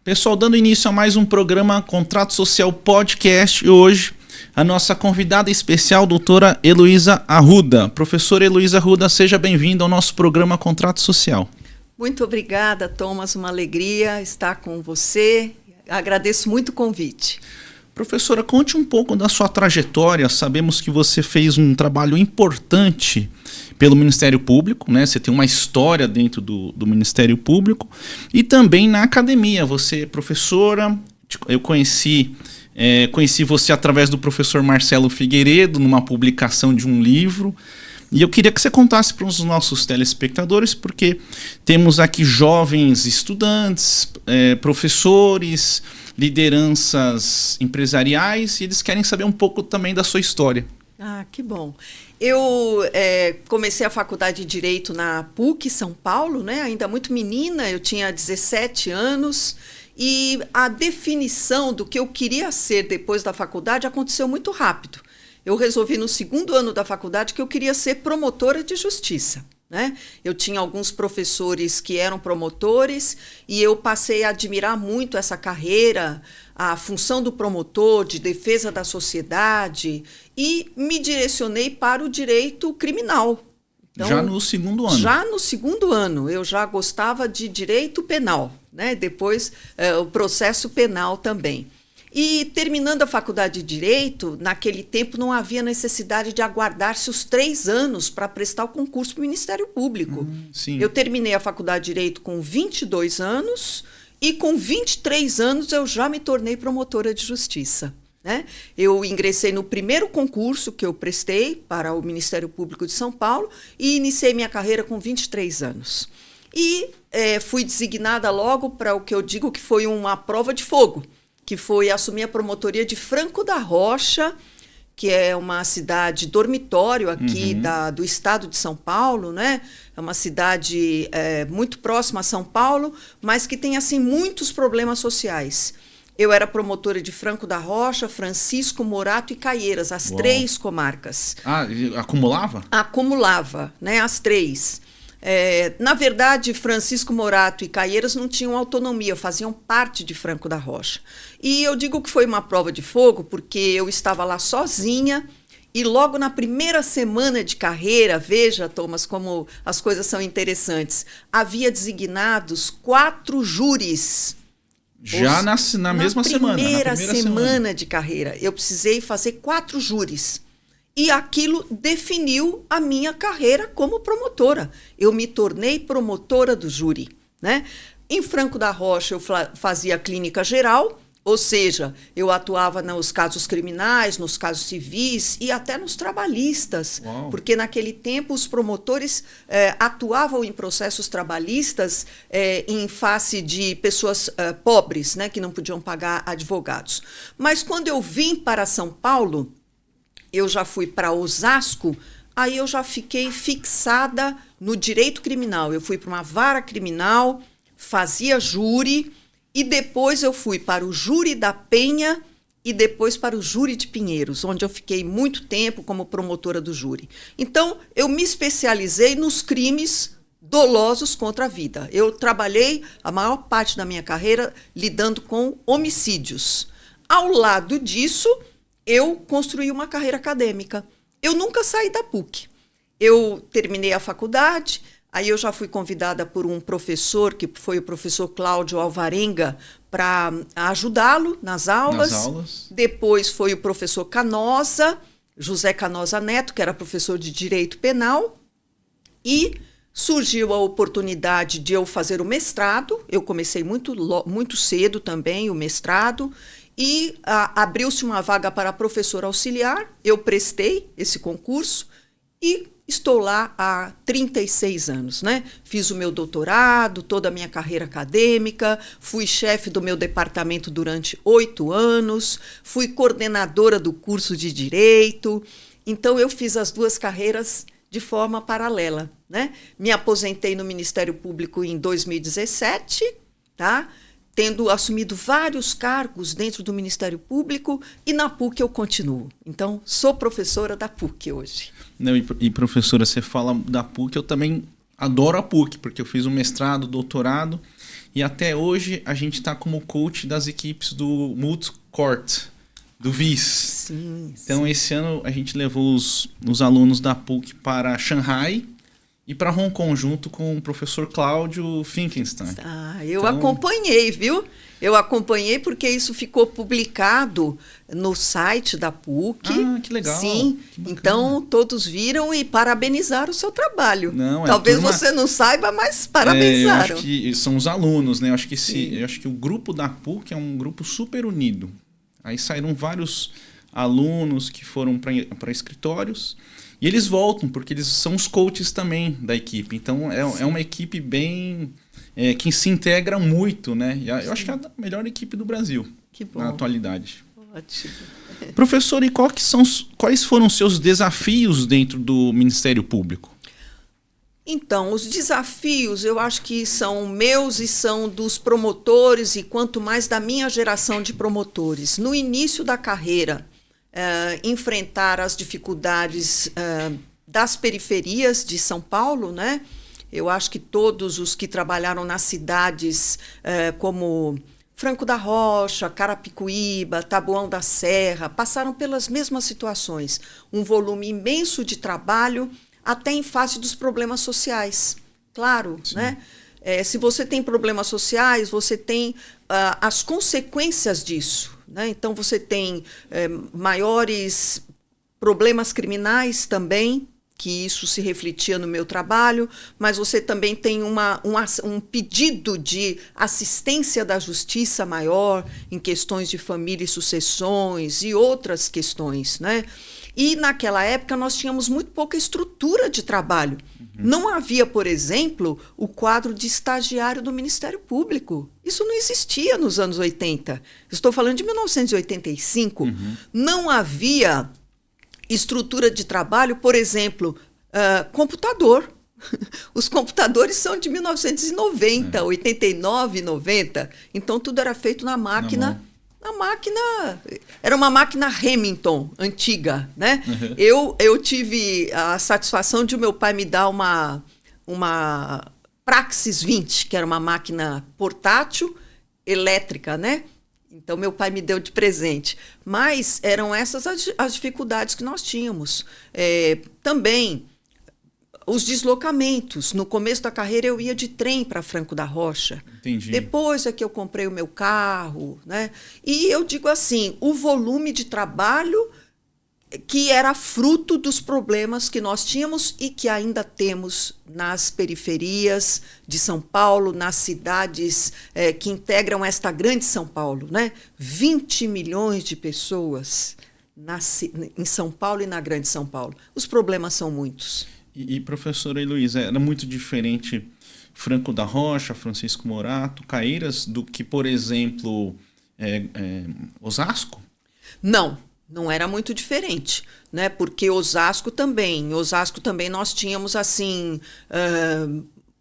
Pessoal, dando início a mais um programa Contrato Social Podcast, e hoje a nossa convidada especial, doutora Heloísa Arruda. Professora Heloísa Arruda, seja bem-vinda ao nosso programa Contrato Social. Muito obrigada, Thomas, uma alegria estar com você. Agradeço muito o convite. Professora, conte um pouco da sua trajetória. Sabemos que você fez um trabalho importante pelo Ministério Público, né? Você tem uma história dentro do Ministério Público e também na academia. Você é professora, eu conheci você através do professor Marcelo Figueiredo, numa publicação de um livro. E eu queria que você contasse para os nossos telespectadores, porque temos aqui jovens estudantes, professores, lideranças empresariais, e eles querem saber um pouco também da sua história. Ah, que bom. Eu comecei a faculdade de Direito na PUC, São Paulo, né? Ainda muito menina, eu tinha 17 anos, e a definição do que eu queria ser depois da faculdade aconteceu muito rápido. Eu resolvi no segundo ano da faculdade que eu queria ser promotora de justiça, né? Eu tinha alguns professores que eram promotores e eu passei a admirar muito essa carreira, a função do promotor de defesa da sociedade, e me direcionei para o direito criminal. Então, já no segundo ano? Já no segundo ano. Eu já gostava de direito penal, né? Depois o processo penal também. E terminando a faculdade de Direito, naquele tempo não havia necessidade de aguardar-se os 3 anos para prestar o concurso para o Ministério Público. Sim. Eu terminei a faculdade de Direito com 22 anos e com 23 anos eu já me tornei promotora de justiça, né? Eu ingressei no primeiro concurso que eu prestei para o Ministério Público de São Paulo e iniciei minha carreira com 23 anos. E fui designada logo para o que eu digo que foi uma prova de fogo, que foi assumir a promotoria de Franco da Rocha, que é uma cidade dormitório aqui do estado de São Paulo, né? É uma cidade muito próxima a São Paulo, mas que tem assim muitos problemas sociais. Eu era promotora de Franco da Rocha, Francisco, Morato e Caieiras, as 3 comarcas. Ah, acumulava? Acumulava, né? As 3. Na verdade, Francisco, Morato e Caieiras não tinham autonomia, faziam parte de Franco da Rocha. E eu digo que foi uma prova de fogo porque eu estava lá sozinha e logo na primeira semana de carreira, veja, Thomas, como as coisas são interessantes, havia designados 4 júris. Já na mesma semana? Na primeira semana de carreira. Eu precisei fazer 4 júris. E aquilo definiu a minha carreira como promotora. Eu me tornei promotora do júri, né? Em Franco da Rocha, eu fazia clínica geral, ou seja, eu atuava nos casos criminais, nos casos civis e até nos trabalhistas. Uau. Porque naquele tempo os promotores atuavam em processos trabalhistas em face de pessoas pobres, né, que não podiam pagar advogados. Mas quando eu vim para São Paulo, eu já fui para Osasco, aí eu já fiquei fixada no direito criminal. Eu fui para uma vara criminal, fazia júri, e depois eu fui para o júri da Penha e depois para o júri de Pinheiros, onde eu fiquei muito tempo como promotora do júri. Então, eu me especializei nos crimes dolosos contra a vida. Eu trabalhei a maior parte da minha carreira lidando com homicídios. Ao lado disso, eu construí uma carreira acadêmica. Eu nunca saí da PUC. Eu terminei a faculdade, aí eu já fui convidada por um professor, que foi o professor Cláudio Alvarenga, para ajudá-lo nas aulas. Depois foi o professor Canosa, José Canosa Neto, que era professor de Direito Penal, e surgiu a oportunidade de eu fazer o mestrado. Eu comecei muito cedo também o mestrado, e abriu-se uma vaga para professor auxiliar. Eu prestei esse concurso e estou lá há 36 anos, né? Fiz o meu doutorado, toda a minha carreira acadêmica, fui chefe do meu departamento durante 8 anos, fui coordenadora do curso de Direito. Então, eu fiz as 2 carreiras de forma paralela, né? Me aposentei no Ministério Público em 2017, tá? tendo assumido vários cargos dentro do Ministério Público, e na PUC eu continuo. Então, sou professora da PUC hoje. Não, e professora, você fala da PUC, eu também adoro a PUC, porque eu fiz um mestrado, doutorado, e até hoje a gente está como coach das equipes do Multicourt, do VIS. Sim, então, esse ano a gente levou os alunos da PUC para Xangai e para Hong Kong, junto com o professor Cláudio Finkenstein. Eu acompanhei, viu? Eu acompanhei porque isso ficou publicado no site da PUC. Que legal. Sim, então todos viram e parabenizaram o seu trabalho. Não, talvez você não saiba, mas parabenizaram. Eu acho que são os alunos, né? Eu acho que o grupo da PUC é um grupo super unido. Aí saíram vários alunos que foram para escritórios e eles voltam, porque eles são os coaches também da equipe. Então, é uma equipe bem... que se integra muito, né? Eu acho que é a melhor equipe do Brasil, na atualidade. Ótimo. Professor, e quais foram os seus desafios dentro do Ministério Público? Então, os desafios eu acho que são meus e são dos promotores, e quanto mais da minha geração de promotores. No início da carreira, enfrentar as dificuldades das periferias de São Paulo, né? Eu acho que todos os que trabalharam nas cidades como Franco da Rocha, Carapicuíba, Taboão da Serra, passaram pelas mesmas situações. Um volume imenso de trabalho, até em face dos problemas sociais. Claro, né? Se você tem problemas sociais, você tem as consequências disso, né? Então, você tem maiores problemas criminais também, que isso se refletia no meu trabalho, mas você também tem um pedido de assistência da justiça maior em questões de família e sucessões e outras questões, né? E naquela época nós tínhamos muito pouca estrutura de trabalho. Não havia, por exemplo, o quadro de estagiário do Ministério Público. Isso não existia nos anos 80. Estou falando de 1985. Não havia estrutura de trabalho, por exemplo, computador. Os computadores são de 1990, 89, 90. Então, tudo era feito na máquina. Era uma máquina Remington, antiga, né? Eu tive a satisfação de o meu pai me dar uma Praxis 20, que era uma máquina portátil, elétrica, né? Então, meu pai me deu de presente. Mas eram essas as dificuldades que nós tínhamos. Também, os deslocamentos. No começo da carreira, eu ia de trem para Franco da Rocha. Entendi. Depois é que eu comprei o meu carro, né? E eu digo assim, o volume de trabalho que era fruto dos problemas que nós tínhamos e que ainda temos nas periferias de São Paulo, nas cidades que integram esta grande São Paulo, né? 20 milhões de pessoas em São Paulo e na grande São Paulo. Os problemas são muitos. E professora Heloísa, era muito diferente Franco da Rocha, Francisco Morato, Caeiras, do que, por exemplo, Osasco? Não era muito diferente, né? Porque Osasco também nós tínhamos assim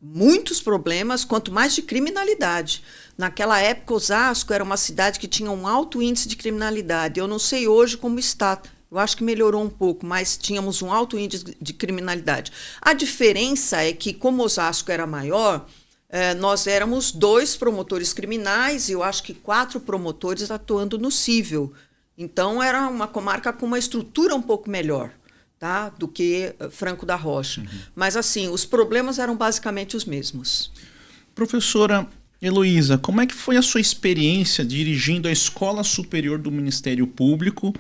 muitos problemas, quanto mais de criminalidade. Naquela época, Osasco era uma cidade que tinha um alto índice de criminalidade. Eu não sei hoje como está. Eu acho que melhorou um pouco, mas tínhamos um alto índice de criminalidade. A diferença é que, como Osasco era maior, nós éramos 2 promotores criminais e eu acho que 4 promotores atuando no cível. Então, era uma comarca com uma estrutura um pouco melhor, tá, do que Franco da Rocha. Mas, assim, os problemas eram basicamente os mesmos. Professora Heloísa, como é que foi a sua experiência dirigindo a Escola Superior do Ministério Público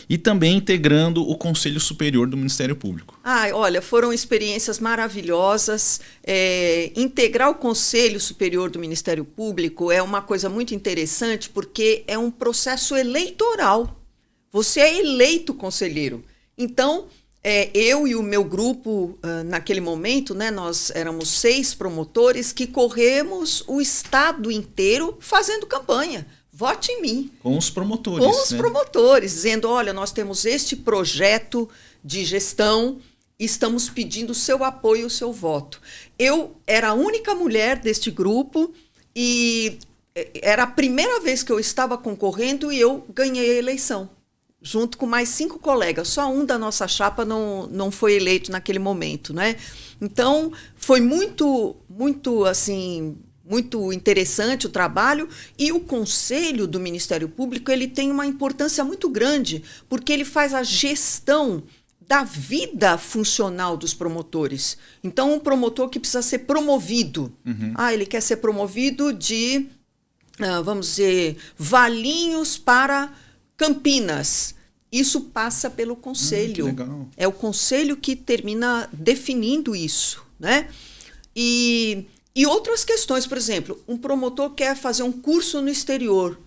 e também integrando o Conselho Superior do Ministério Público? Olha, foram experiências maravilhosas. Integrar o Conselho Superior do Ministério Público é uma coisa muito interessante porque é um processo eleitoral. Você é eleito conselheiro. Então, eu e o meu grupo, naquele momento, né, nós éramos 6 promotores que corremos o estado inteiro fazendo campanha. Vote em mim. Com os promotores. Com os promotores, dizendo, olha, nós temos este projeto de gestão, estamos pedindo o seu apoio, o seu voto. Eu era a única mulher deste grupo e era a primeira vez que eu estava concorrendo e eu ganhei a eleição, junto com mais 5 colegas. Só um da nossa chapa não foi eleito naquele momento, né? Então, foi muito interessante o trabalho, e o Conselho do Ministério Público ele tem uma importância muito grande, porque ele faz a gestão da vida funcional dos promotores. Então, um promotor que precisa ser promovido. Ele quer ser promovido de, vamos dizer, Valinhos para Campinas. Isso passa pelo Conselho. Legal. É o Conselho que termina definindo isso, né? E outras questões, por exemplo, um promotor quer fazer um curso no exterior.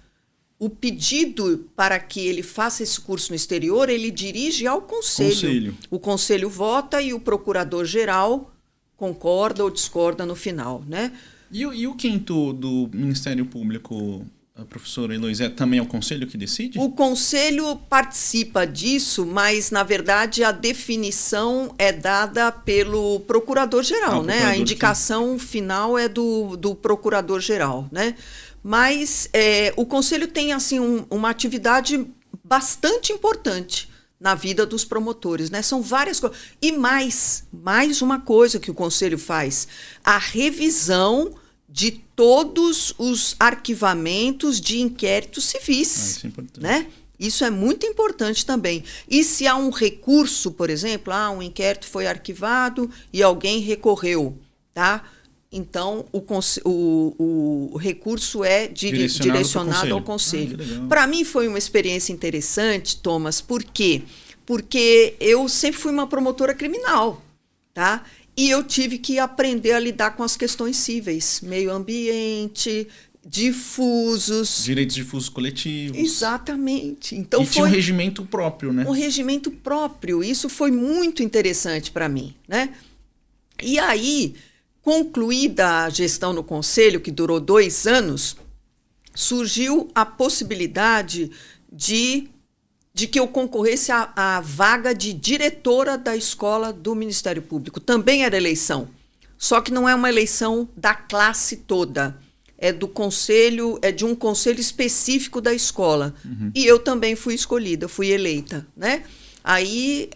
O pedido para que ele faça esse curso no exterior, ele dirige ao Conselho. O Conselho vota e o Procurador-Geral concorda ou discorda no final, né? E o quinto do Ministério Público, a professora Heloísa, também é o Conselho que decide? O Conselho participa disso, mas, na verdade, a definição é dada pelo Procurador-Geral, né? A indicação final é do Procurador-Geral, né? Mas o Conselho tem assim, uma atividade bastante importante na vida dos promotores, né? São várias coisas. E mais uma coisa que o Conselho faz: a revisão de todos os arquivamentos de inquéritos civis. Isso é importante. Né? Isso é muito importante também. E se há um recurso, por exemplo, um inquérito foi arquivado e alguém recorreu, tá? Então, o recurso é direcionado ao Conselho. Para mim foi uma experiência interessante, Thomas. Por quê? Porque eu sempre fui uma promotora criminal, tá? E eu tive que aprender a lidar com as questões cíveis, meio ambiente, difusos. Direitos difusos coletivos. Exatamente. Então, tinha um regimento próprio, né? Um regimento próprio. Isso foi muito interessante para mim, né? E aí, concluída a gestão no Conselho, que durou 2 anos, surgiu a possibilidade de que eu concorresse à vaga de diretora da escola do Ministério Público. Também era eleição, só que não é uma eleição da classe toda. É do conselho, é de um conselho específico da escola. E eu também fui escolhida, fui eleita, né? Aí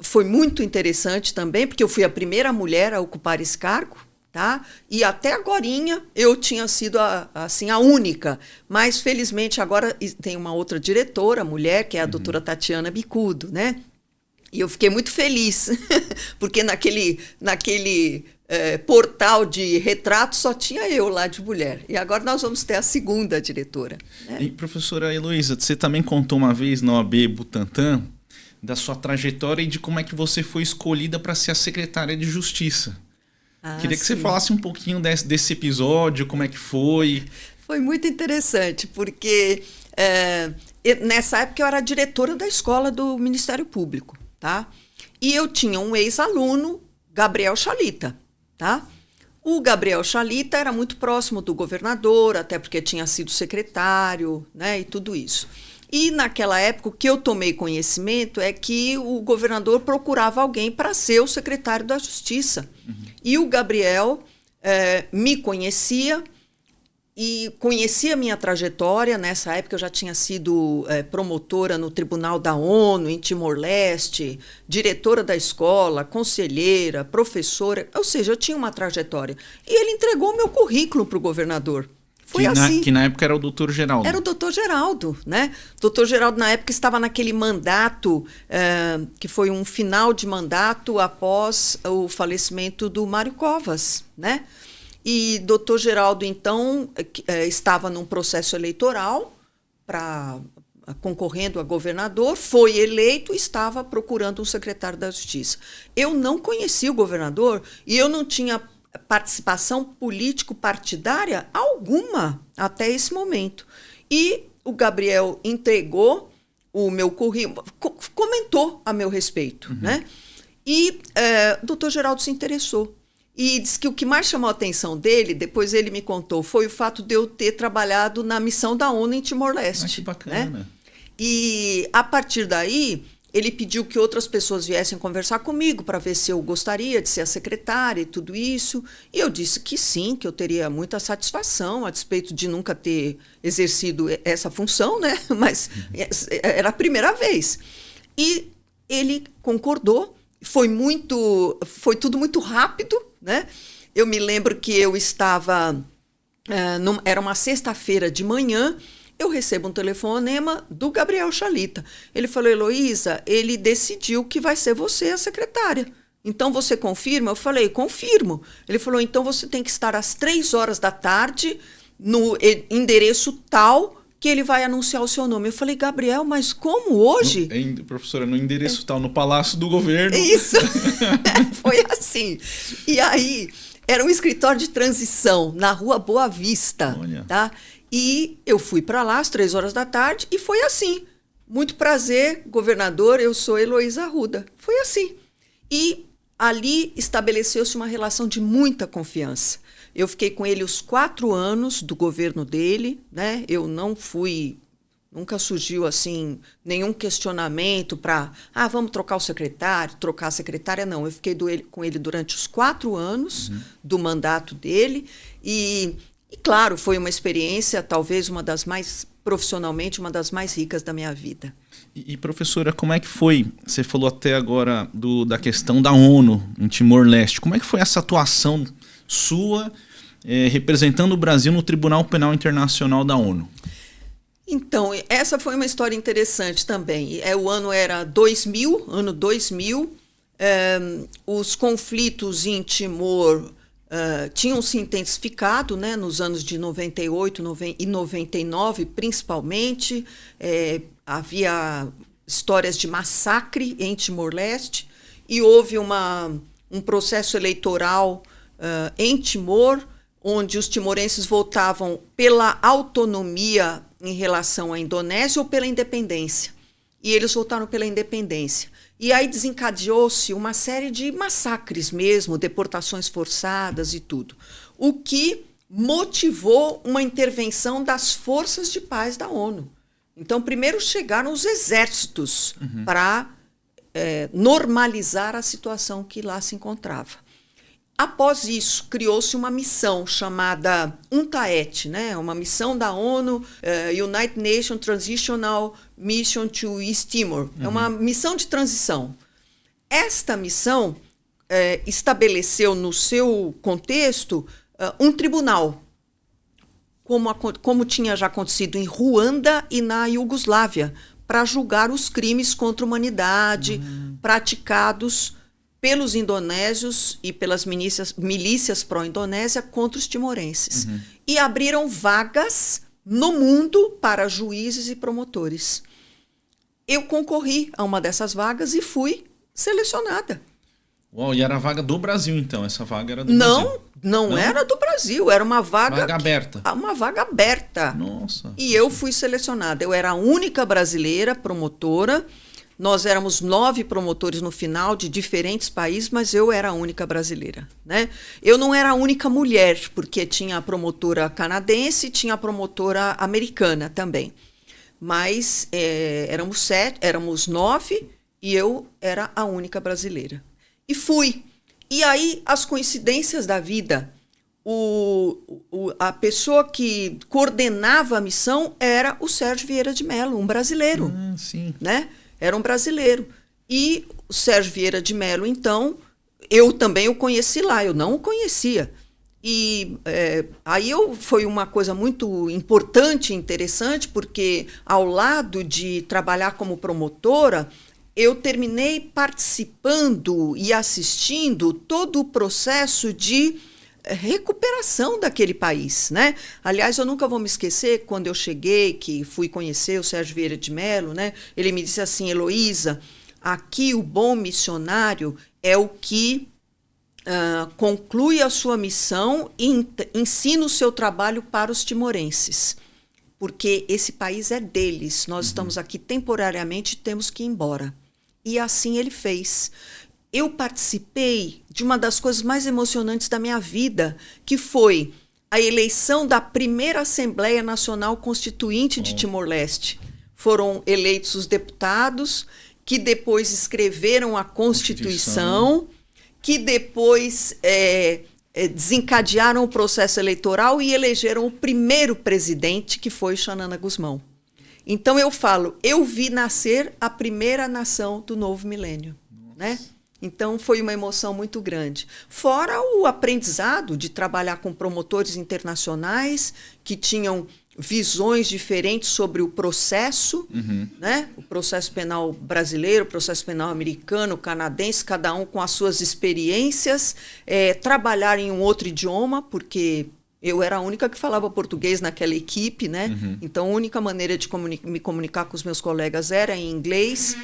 foi muito interessante também, porque eu fui a primeira mulher a ocupar esse cargo, tá? E até agorinha eu tinha sido a única, mas felizmente agora tem uma outra diretora, mulher, que é a doutora Tatiana Bicudo, né? E eu fiquei muito feliz, porque naquele portal de retrato só tinha eu lá de mulher. E agora nós vamos ter a segunda diretora. Né? E, professora Heloísa, você também contou uma vez na OAB Butantã da sua trajetória e de como é que você foi escolhida para ser a secretária de Justiça. Queria que você falasse um pouquinho desse episódio, como é que foi. Foi muito interessante, porque nessa época eu era diretora da escola do Ministério Público, tá? E eu tinha um ex-aluno, Gabriel Chalita, tá? O Gabriel Chalita era muito próximo do governador, até porque tinha sido secretário, né, e tudo isso. E naquela época o que eu tomei conhecimento é que o governador procurava alguém para ser o secretário da Justiça. E o Gabriel me conhecia e conhecia a minha trajetória. Nessa época eu já tinha sido promotora no Tribunal da ONU, em Timor-Leste, diretora da escola, conselheira, professora, ou seja, eu tinha uma trajetória. E ele entregou o meu currículo para o governador. Foi assim. Que na época era o doutor Geraldo. Era o doutor Geraldo, né? O doutor Geraldo, na época, estava naquele mandato, que foi um final de mandato após o falecimento do Mário Covas, né? E doutor Geraldo, então, estava num processo eleitoral concorrendo a governador, foi eleito e estava procurando um secretário da Justiça. Eu não conhecia o governador e eu não tinha participação político-partidária alguma até esse momento. E o Gabriel entregou o meu currículo, comentou a meu respeito, né? E o doutor Geraldo se interessou. E disse que o que mais chamou a atenção dele, depois ele me contou, foi o fato de eu ter trabalhado na missão da ONU em Timor-Leste. Que bacana. Né? E, a partir daí, ele pediu que outras pessoas viessem conversar comigo para ver se eu gostaria de ser a secretária e tudo isso. E eu disse que sim, que eu teria muita satisfação, a despeito de nunca ter exercido essa função, né? Mas era a primeira vez. E ele concordou, foi tudo muito rápido, né? Eu me lembro que eu estava, era uma sexta-feira de manhã, eu recebo um telefonema do Gabriel Chalita. Ele falou: Heloísa, ele decidiu que vai ser você a secretária. Então você confirma? Eu falei: confirmo. Ele falou: então você tem que estar às 15h no endereço tal, que ele vai anunciar o seu nome. Eu falei: Gabriel, mas como hoje? Professora, no endereço tal, no Palácio do Governo. Isso, foi assim. E aí, era um escritório de transição na Rua Boa Vista. Olha. Tá? E eu fui para lá às 15h e foi assim. Muito prazer, governador, eu sou Heloísa Arruda. Foi assim. E ali estabeleceu-se uma relação de muita confiança. Eu fiquei com ele os 4 anos do governo dele, né? Eu não fui, nunca surgiu assim nenhum questionamento para, vamos trocar o secretário, trocar a secretária, não. Eu fiquei com ele durante os 4 anos do mandato dele e, claro, foi uma experiência, talvez profissionalmente, uma das mais ricas da minha vida. E professora, como é que foi? Você falou até agora da questão da ONU em Timor-Leste. Como é que foi essa atuação sua representando o Brasil no Tribunal Penal Internacional da ONU? Então, essa foi uma história interessante também. O ano era 2000, ano 2000. Os conflitos em Timor tinham se intensificado, né, nos anos de 98 e 99, principalmente. Havia histórias de massacre em Timor-Leste e houve um processo eleitoral em Timor, onde os timorenses votavam pela autonomia em relação à Indonésia ou pela independência. E eles votaram pela independência. E aí desencadeou-se uma série de massacres mesmo, deportações forçadas e tudo. O que motivou uma intervenção das forças de paz da ONU. Então, primeiro chegaram os exércitos para normalizar a situação que lá se encontrava. Após isso, criou-se uma missão chamada UNTAET, né? Uma missão da ONU, United Nations Transitional Mission to East Timor. É uma missão de transição. Esta missão estabeleceu no seu contexto um tribunal, como tinha já acontecido em Ruanda e na Iugoslávia, para julgar os crimes contra a humanidade praticados pelos indonésios e pelas milícias pró-indonésia contra os timorenses. E abriram vagas no mundo para juízes e promotores. Eu concorri a uma dessas vagas e fui selecionada. Uau, e era a vaga do Brasil, então? Essa vaga era do Brasil? Não era do Brasil, era uma vaga aberta. Uma vaga aberta. Nossa. E eu fui selecionada. Eu era a única brasileira promotora. Nós éramos 9 promotores no final de diferentes países, mas eu era a única brasileira, né? Eu não era a única mulher, porque tinha a promotora canadense e tinha a promotora americana também. Mas éramos 9 e eu era a única brasileira. E fui. E aí, as coincidências da vida, a pessoa que coordenava a missão era o Sérgio Vieira de Mello, um brasileiro. Sim. Né? Era um brasileiro. E o Sérgio Vieira de Mello, então, eu também o conheci lá, eu não o conhecia. E aí foi uma coisa muito importante e interessante, porque ao lado de trabalhar como promotora, eu terminei participando e assistindo todo o processo de recuperação daquele país, né? Aliás, eu nunca vou me esquecer, quando eu cheguei, que fui conhecer o Sérgio Vieira de Mello, né? Ele me disse assim: Heloísa, aqui o bom missionário é o que conclui a sua missão e ensina o seu trabalho para os timorenses, porque esse país é deles, nós estamos aqui temporariamente e temos que ir embora. E assim ele fez. Eu participei de uma das coisas mais emocionantes da minha vida, que foi a eleição da primeira Assembleia Nacional Constituinte de Timor-Leste. Foram eleitos os deputados que depois escreveram a Constituição, que depois desencadearam o processo eleitoral e elegeram o primeiro presidente, que foi Xanana Gusmão. Então eu falo, eu vi nascer a primeira nação do novo milênio, né? Então foi uma emoção muito grande. Fora o aprendizado de trabalhar com promotores internacionais que tinham visões diferentes sobre o processo, né? O processo penal brasileiro, o processo penal americano, canadense, cada um com as suas experiências, trabalhar em um outro idioma, porque eu era a única que falava português naquela equipe, né? Então a única maneira de me comunicar com os meus colegas era em inglês.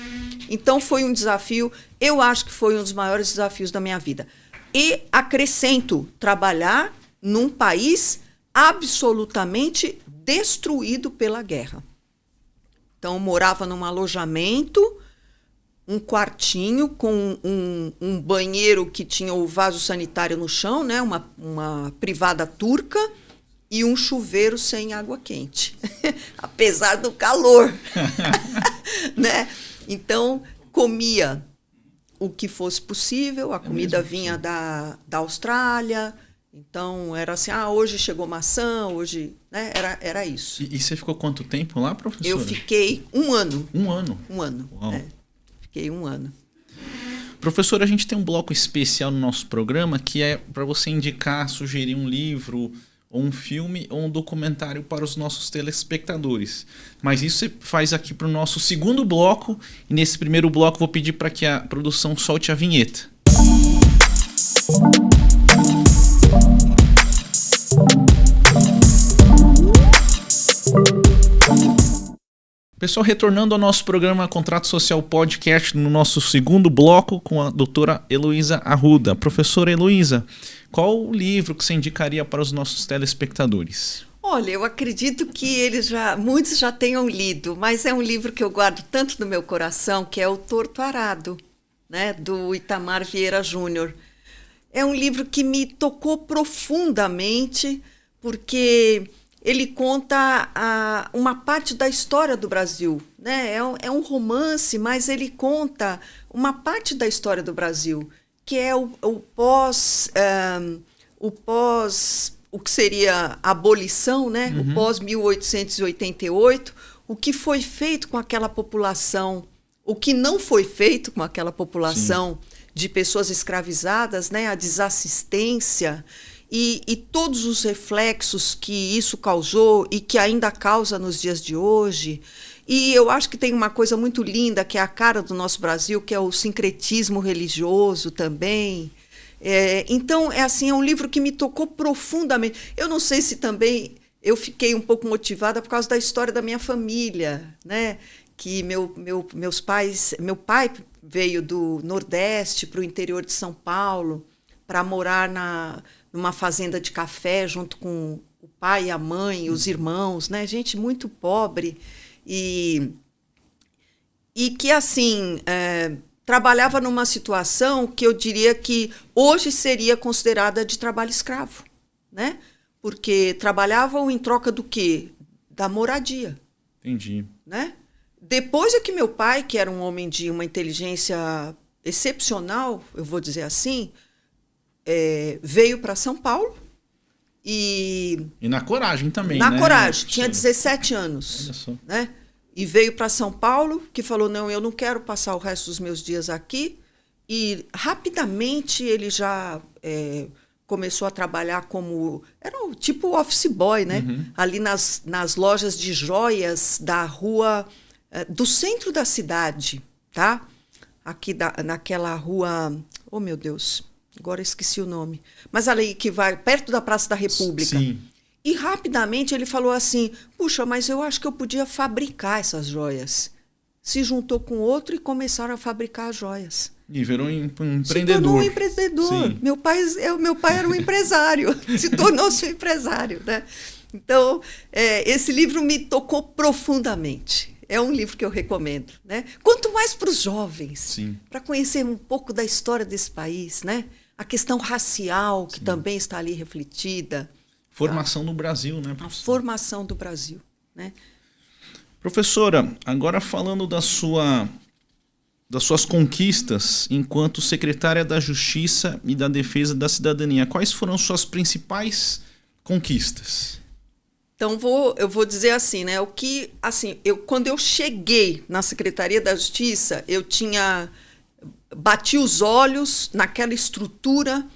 Então foi um desafio, eu acho que foi um dos maiores desafios da minha vida. E acrescento, trabalhar num país absolutamente destruído pela guerra. Então, morava num alojamento, um quartinho com um banheiro que tinha o vaso sanitário no chão, né? Uma privada turca e um chuveiro sem água quente, apesar do calor. Né? Então, comia o que fosse possível, a comida vinha da Austrália. Então, era assim, hoje chegou maçã, hoje... Né? Era isso. E você ficou quanto tempo lá, professora? Eu fiquei 1 ano. 1 ano? 1 ano, Fiquei 1 ano. Professora, a gente tem um bloco especial no nosso programa que é para você indicar, sugerir um livro, ou um filme, ou um documentário para os nossos telespectadores. Mas isso você faz aqui para o nosso segundo bloco. E nesse primeiro bloco vou pedir para que a produção solte a vinheta. Pessoal, retornando ao nosso programa Contrato Social Podcast, no nosso segundo bloco com a doutora Heloísa Arruda. Professora Heloísa, qual o livro que você indicaria para os nossos telespectadores? Olha, eu acredito que muitos já tenham lido, mas é um livro que eu guardo tanto no meu coração, que é O Torto Arado, né, do Itamar Vieira Júnior. É um livro que me tocou profundamente, porque ele conta uma parte da história do Brasil, né? É um romance, mas ele conta uma parte da história do Brasil, que é o que seria a abolição, né? O pós-1888, o que foi feito com aquela população, o que não foi feito com aquela população de pessoas escravizadas, né? A desassistência e todos os reflexos que isso causou e que ainda causa nos dias de hoje. E eu acho que tem uma coisa muito linda, que é a cara do nosso Brasil, que é o sincretismo religioso também. Então, é um livro que me tocou profundamente. Eu não sei se também eu fiquei um pouco motivada por causa da história da minha família, né? Que meu pai veio do Nordeste para o interior de São Paulo para morar numa fazenda de café junto com o pai, a mãe, os irmãos, né? Gente muito pobre e que, assim, trabalhava numa situação que eu diria que hoje seria considerada de trabalho escravo, né? Porque trabalhavam em troca do quê? Da moradia. Entendi. Né? Depois é que meu pai, que era um homem de uma inteligência excepcional, eu vou dizer assim, veio para São Paulo e na coragem também, na né? coragem, tinha 17 anos. Olha só. Né? E veio para São Paulo, que falou, não, eu não quero passar o resto dos meus dias aqui. E rapidamente ele já começou a trabalhar como... Era tipo office boy, né? Ali nas lojas de joias da rua... do centro da cidade, tá? Aqui naquela rua... Oh, meu Deus, agora esqueci o nome. Mas ali que vai perto da Praça da República. Sim. E rapidamente ele falou assim, puxa, mas eu acho que eu podia fabricar essas joias. Se juntou com outro e começaram a fabricar as joias. E virou um empreendedor. Se tornou um empreendedor. Sim. Meu pai era um empresário. Se tornou-se um empresário, né? Então, esse livro me tocou profundamente. É um livro que eu recomendo, né? Quanto mais para os jovens, para conhecer um pouco da história desse país, né? A questão racial, que também está ali refletida. Formação do Brasil, né? A formação do Brasil, né? Professora, agora falando da sua das suas conquistas enquanto secretária da Justiça e da Defesa da Cidadania. Quais foram suas principais conquistas? Então, eu vou dizer assim, né? Quando eu cheguei na Secretaria da Justiça, bati os olhos naquela estrutura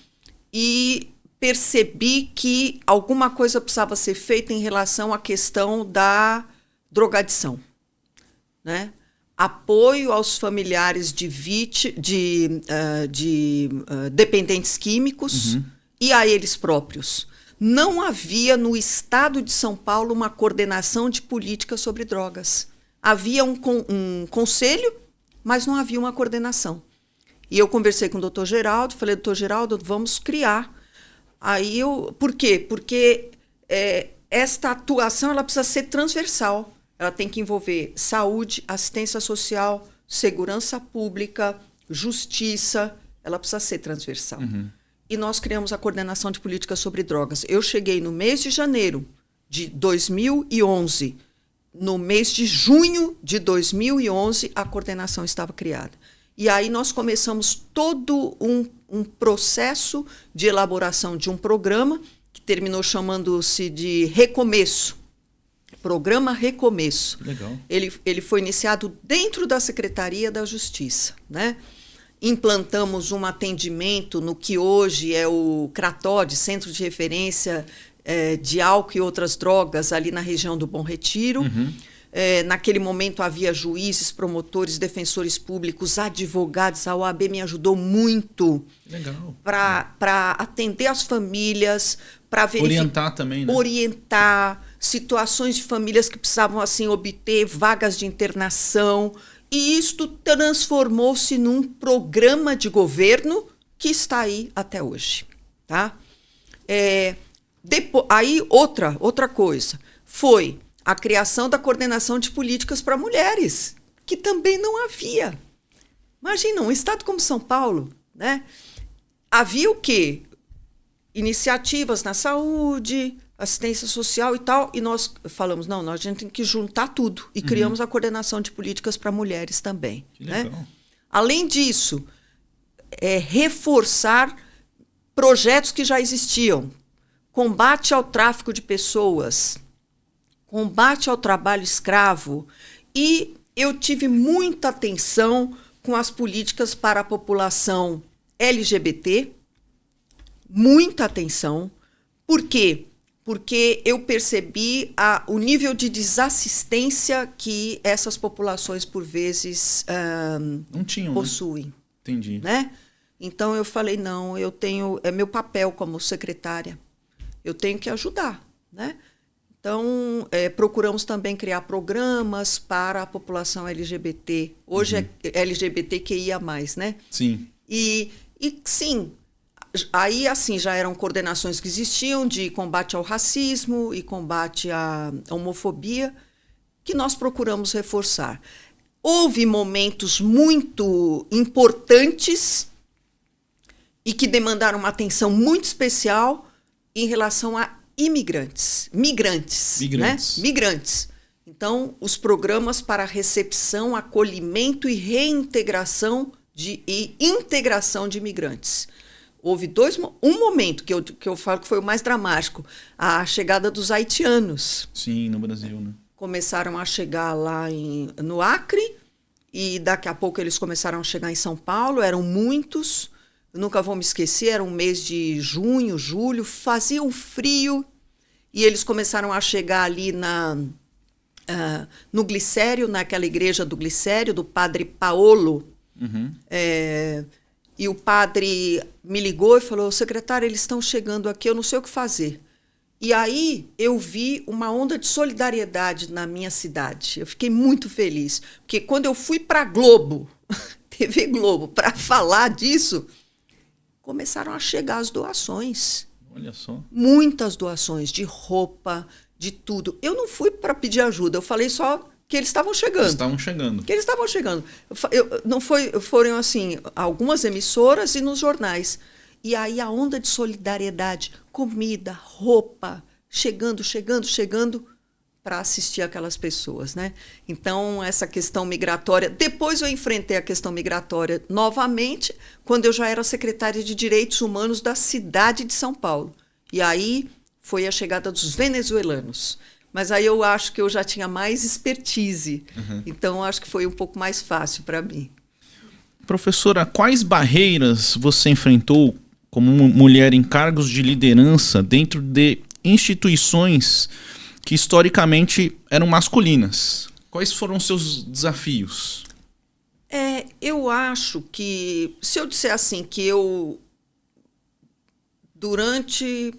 e percebi que alguma coisa precisava ser feita em relação à questão da drogadição, né? Apoio aos familiares de dependentes químicos e a eles próprios. Não havia no estado de São Paulo uma coordenação de política sobre drogas. Havia um conselho, mas não havia uma coordenação. E eu conversei com o doutor Geraldo, falei, doutor Geraldo, vamos criar. Por quê? Porque esta atuação ela precisa ser transversal. Ela tem que envolver saúde, assistência social, segurança pública, justiça. Ela precisa ser transversal. E nós criamos a Coordenação de Políticas sobre Drogas. Eu cheguei no mês de janeiro de 2011. No mês de junho de 2011, a coordenação estava criada. E aí nós começamos todo um processo de elaboração de um programa que terminou chamando-se de Recomeço. Programa Recomeço. Legal. Ele foi iniciado dentro da Secretaria da Justiça, né? Implantamos um atendimento no que hoje é o CRATOD, Centro de Referência de Álcool e Outras Drogas, ali na região do Bom Retiro. Naquele momento havia juízes, promotores, defensores públicos, advogados. A OAB me ajudou muito para atender as famílias, para orientar também, né? Orientar situações de famílias que precisavam assim obter vagas de internação. E isto transformou-se num programa de governo que está aí até hoje. Tá? Aí, outra coisa foi a criação da Coordenação de Políticas para Mulheres, que também não havia. Imagina, um estado como São Paulo, né? Havia o quê? Iniciativas na saúde, assistência social e tal, e nós falamos, não, a gente tem que juntar tudo, e criamos a Coordenação de Políticas para Mulheres também. Que legal. Né? Além disso, reforçar projetos que já existiam, combate ao tráfico de pessoas, combate ao trabalho escravo, e eu tive muita atenção com as políticas para a população LGBT, muita atenção. Por quê? Porque eu percebi o nível de desassistência que essas populações, por vezes, não tinham, possuem. Né? Entendi. Né? Então, eu falei, não, é meu papel como secretária, eu tenho que ajudar. Né? Então, procuramos também criar programas para a população LGBT. Hoje é LGBTQIA+, né? Sim. E sim, aí assim já eram coordenações que existiam de combate ao racismo e combate à homofobia, que nós procuramos reforçar. Houve momentos muito importantes e que demandaram uma atenção muito especial em relação a migrantes. Né? Migrantes. Então, os programas para recepção, acolhimento e reintegração e integração de imigrantes. Houve um momento que eu falo que foi o mais dramático, a chegada dos haitianos. Sim, no Brasil, né? Começaram a chegar lá no Acre, e daqui a pouco eles começaram a chegar em São Paulo, eram muitos. Eu nunca vou me esquecer, era um mês de junho, julho, fazia um frio, e eles começaram a chegar ali no Glicério, naquela igreja do Glicério, do padre Paolo. E o padre me ligou e falou, secretária, eles estão chegando aqui, eu não sei o que fazer. E aí eu vi uma onda de solidariedade na minha cidade. Eu fiquei muito feliz, porque quando eu fui para a Globo, TV Globo, para falar disso, começaram a chegar as doações. Olha só. Muitas doações de roupa, de tudo. Eu não fui para pedir ajuda, eu falei só que eles estavam chegando. Foram assim, algumas emissoras e nos jornais. E aí a onda de solidariedade, comida, roupa, chegando. para assistir aquelas pessoas, né? Então, essa questão migratória... Depois eu enfrentei a questão migratória novamente, quando eu já era secretária de Direitos Humanos da cidade de São Paulo. E aí foi a chegada dos venezuelanos. Mas aí eu acho que eu já tinha mais expertise. Então, acho que foi um pouco mais fácil para mim. Professora, quais barreiras você enfrentou como mulher em cargos de liderança dentro de instituições que historicamente eram masculinas? Quais foram os seus desafios? Eu acho que, se eu disser assim, que eu, durante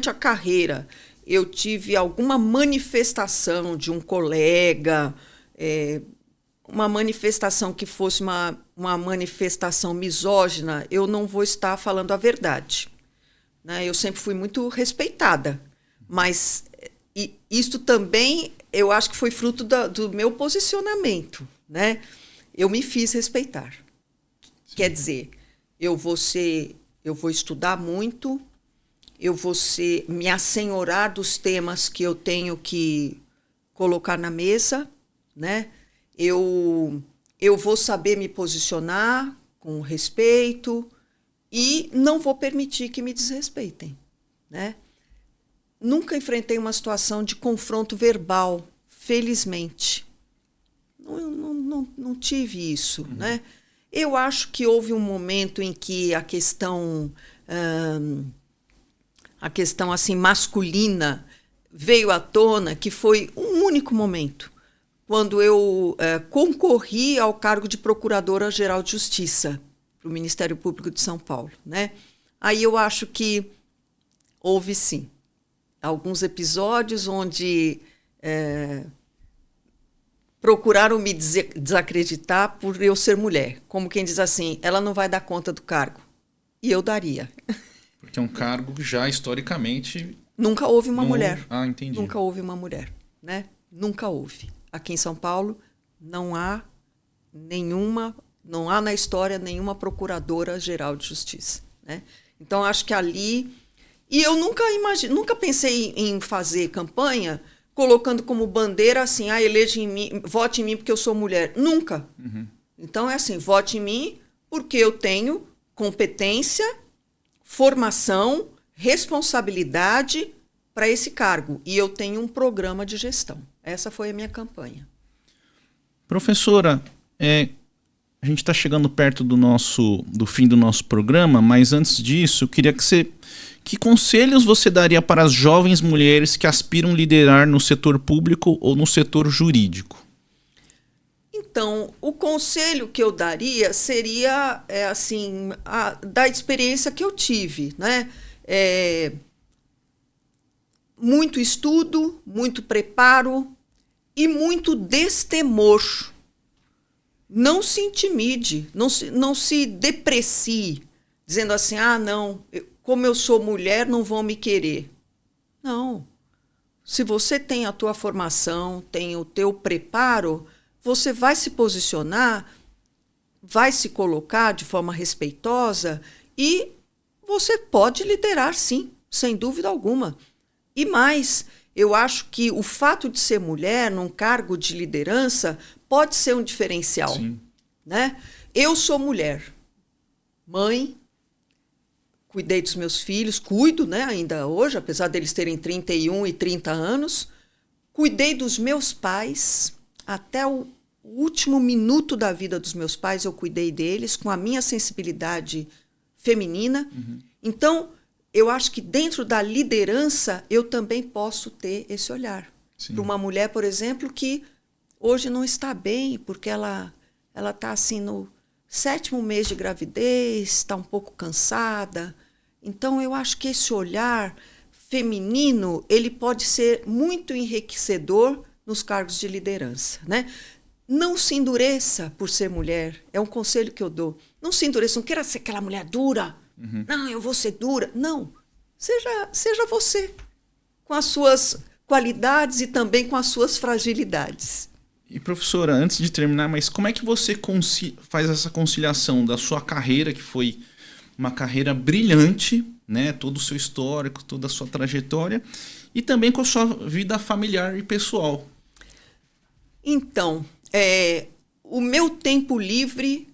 a carreira, eu tive alguma manifestação de um colega, uma manifestação que fosse uma manifestação misógina, eu não vou estar falando a verdade, né? Eu sempre fui muito respeitada, mas isto também eu acho que foi fruto do meu posicionamento, né? Eu me fiz respeitar. Sim. Quer dizer, eu vou estudar muito, eu vou me assenhorar dos temas que eu tenho que colocar na mesa, né? Eu vou saber me posicionar com respeito e não vou permitir que me desrespeitem, né? Nunca enfrentei uma situação de confronto verbal, felizmente. Não tive isso, né? Eu acho que houve um momento em que a questão assim, masculina veio à tona, que foi um único momento, quando eu concorri ao cargo de Procuradora-Geral de Justiça para o Ministério Público de São Paulo, né? Aí eu acho que houve, sim, alguns episódios onde procuraram me desacreditar por eu ser mulher. Como quem diz assim, ela não vai dar conta do cargo. E eu daria. Porque é um cargo que já, historicamente... Nunca houve uma mulher. Ah, entendi. Nunca houve uma mulher, né? Nunca houve. Aqui em São Paulo não há na história nenhuma procuradora-geral de justiça, né? Então, acho que ali... E eu nunca pensei em fazer campanha colocando como bandeira assim, eleja em mim, vote em mim porque eu sou mulher. Nunca. Então, é assim, vote em mim porque eu tenho competência, formação, responsabilidade para esse cargo. E eu tenho um programa de gestão. Essa foi a minha campanha. Professora, a gente está chegando perto do fim do nosso programa, mas antes disso, eu queria que conselhos você daria para as jovens mulheres que aspiram liderar no setor público ou no setor jurídico? Então, o conselho que eu daria seria da experiência que eu tive, né? Muito estudo, muito preparo e muito destemor. Não se intimide, não se deprecie, dizendo assim, não, como eu sou mulher, não vão me querer. Não. Se você tem a tua formação, tem o teu preparo, você vai se posicionar, vai se colocar de forma respeitosa e você pode liderar, sim, sem dúvida alguma. E mais, eu acho que o fato de ser mulher num cargo de liderança pode ser um diferencial. Sim. Né? Eu sou mulher, mãe, cuidei dos meus filhos, cuido, né, ainda hoje, apesar deles terem 31 e 30 anos. Cuidei dos meus pais, até o último minuto da vida dos meus pais eu cuidei deles, com a minha sensibilidade feminina. Então, eu acho que dentro da liderança eu também posso ter esse olhar. Para uma mulher, por exemplo, que hoje não está bem, porque ela está assim no 7º mês de gravidez, está um pouco cansada. Então, eu acho que esse olhar feminino ele pode ser muito enriquecedor nos cargos de liderança, né? Não se endureça por ser mulher. É um conselho que eu dou. Não se endureça, não queira ser aquela mulher dura. Não, eu vou ser dura. Não. Seja você, com as suas qualidades e também com as suas fragilidades. E, professora, antes de terminar, mas como é que você faz essa conciliação da sua carreira, que foi uma carreira brilhante, né? Todo o seu histórico, toda a sua trajetória, e também com a sua vida familiar e pessoal. Então, o meu tempo livre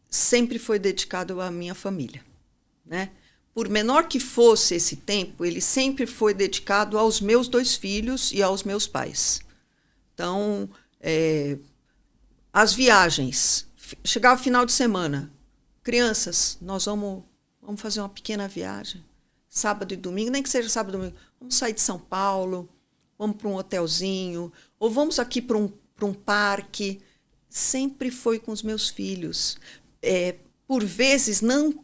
sempre foi dedicado à minha família, né? Por menor que fosse esse tempo, ele sempre foi dedicado aos meus 2 filhos e aos meus pais. Então, as viagens. Chegava o final de semana. Crianças, nós vamos fazer uma pequena viagem. Sábado e domingo, nem que seja sábado e domingo. Vamos sair de São Paulo, vamos para um hotelzinho, ou vamos aqui para um parque. Sempre foi com os meus filhos. Por vezes, não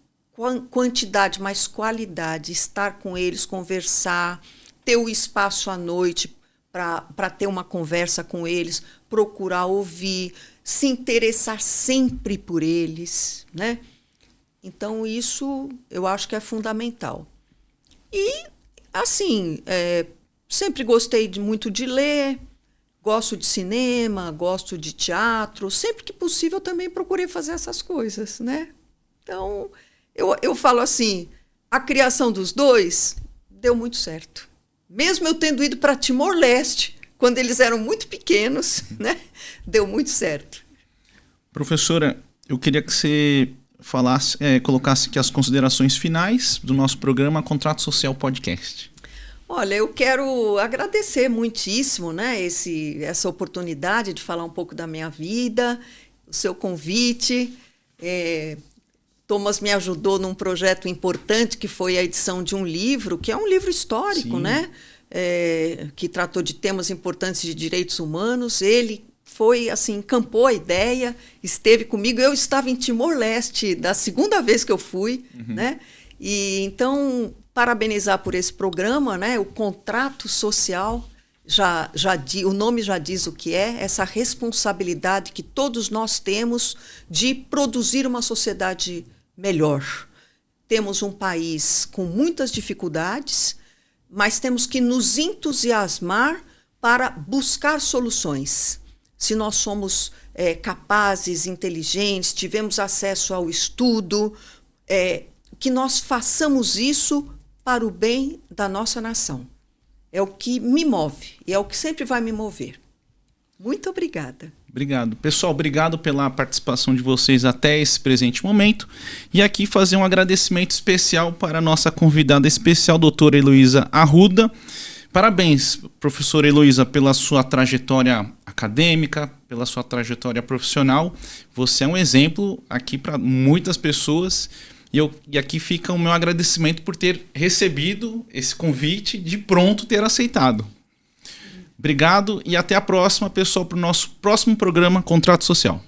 quantidade, mas qualidade. Estar com eles, conversar, ter o espaço à noite para ter uma conversa com eles, procurar ouvir, se interessar sempre por eles, né? Então, isso eu acho que é fundamental. E, assim, sempre gostei muito de ler, gosto de cinema, gosto de teatro. Sempre que possível, também procurei fazer essas coisas, né? Então, eu falo assim, a criação dos 2 deu muito certo. Mesmo eu tendo ido para Timor-Leste, quando eles eram muito pequenos, né? Deu muito certo. Professora, eu queria que você colocasse aqui as considerações finais do nosso programa Contrato Social Podcast. Olha, eu quero agradecer muitíssimo, né, essa oportunidade de falar um pouco da minha vida, o seu convite. Thomas me ajudou num projeto importante, que foi a edição de um livro, que é um livro histórico, né? Que tratou de temas importantes de direitos humanos. Ele foi, assim, encampou a ideia, esteve comigo. Eu estava em Timor-Leste da segunda vez que eu fui, né? E, então, parabenizar por esse programa, né? O contrato social, o nome já diz o que é, essa responsabilidade que todos nós temos de produzir uma sociedade melhor. Temos um país com muitas dificuldades, mas temos que nos entusiasmar para buscar soluções. Se nós somos capazes, inteligentes, tivemos acesso ao estudo, que nós façamos isso para o bem da nossa nação. É o que me move e é o que sempre vai me mover. Muito obrigada. Obrigado. Pessoal, obrigado pela participação de vocês até esse presente momento. E aqui fazer um agradecimento especial para a nossa convidada especial, doutora Heloísa Arruda. Parabéns, professora Heloísa, pela sua trajetória acadêmica, pela sua trajetória profissional. Você é um exemplo aqui para muitas pessoas. E aqui fica o meu agradecimento por ter recebido esse convite, de pronto ter aceitado. Obrigado e até a próxima, pessoal, para o nosso próximo programa Contrato Social.